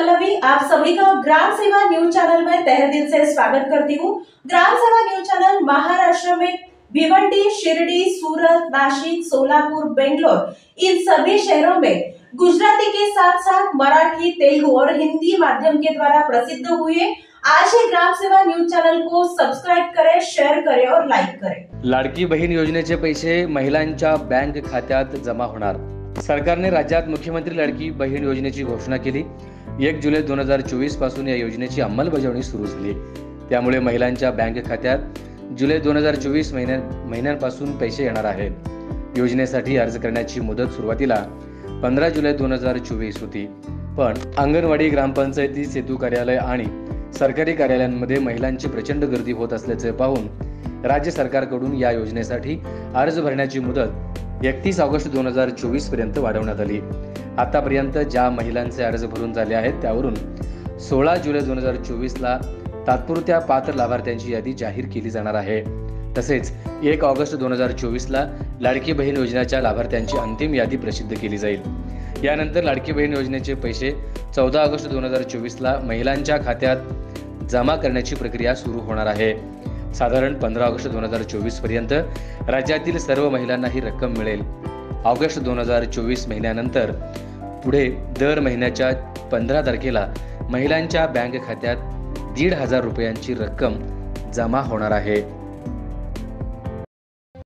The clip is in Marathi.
पल्लवी, आप सभी का ग्राम सेवा न्यूज चैनल में तहे दिल से स्वागत करती हूँ। ग्राम सेवा न्यूज चैनल महाराष्ट्र में भिवंडी, शिरडी, सूरत, नासिक, सोलापुर, बेंगलोर इन सभी शहरों में गुजराती के साथ साथ मराठी, तेलुगु और हिंदी माध्यम के द्वारा प्रसिद्ध हुए। आज ही ग्राम सेवा न्यूज चैनल को सब्सक्राइब करें, शेयर करें और लाईक करें। लाडकी बहीण योजनेचे पैसे महिलांच्या बँक खात्यात जमा होणार। सरकारने राज्यात मुख्यमंत्री लाडकी बहीण योजनेची घोषणा केली। 1 जुलै 2024 पासून या योजनेची अंमलबजावणी सुरू झाली। त्यामुळे महिलांच्या बँक खात्यात जुलै 2024 महिन्यापासून पैसे येणार आहेत। योजनेसाठी अर्ज करण्याची मुदत सुरुवातीला 15 जुलै 2024 होती, पण अंगणवाडी, ग्रामपंचायती, सेतू कार्यालय आणि सरकारी कार्यालयांमध्ये महिलांची प्रचंड गर्दी होत असल्याचे पाहून राज्य सरकारकडून या योजनेसाठी अर्ज भरण्याची मुदत 31 ऑगस्ट 2024 पर्यंत वाढवण्यात आली। आतापर्यंत ज्या महिलांचे अर्ज भरून झाले आहेत त्यावरून 16 जुलै 2024 ला तात्पुरत्या पात्र लाभार्थ्यांची यादी जाहीर केली जाणार आहे। तसेच 1 ऑगस्ट 2024 ला लाडकी बहीण योजनेच्या लाभार्थ्यांची अंतिम यादी प्रसिद्ध केली जाईल। यानंतर लाडकी बहीण योजनेचे पैसे 14 ऑगस्ट 2024 ला महिलांच्या खात्यात जमा करण्याची प्रक्रिया सुरू होणार आहे। साधारण 15 ऑगस्ट 2024 पर्यंत राज्यातील सर्व महिलांना ही रक्कम मिळेल। ऑगस्ट 2024 महिन्यानंतर पुढे दर महिन्याच्या 15 तारखेला महिलांच्या बँक खात्यात 1,500 रुपयांची रक्कम जमा होणार आहे।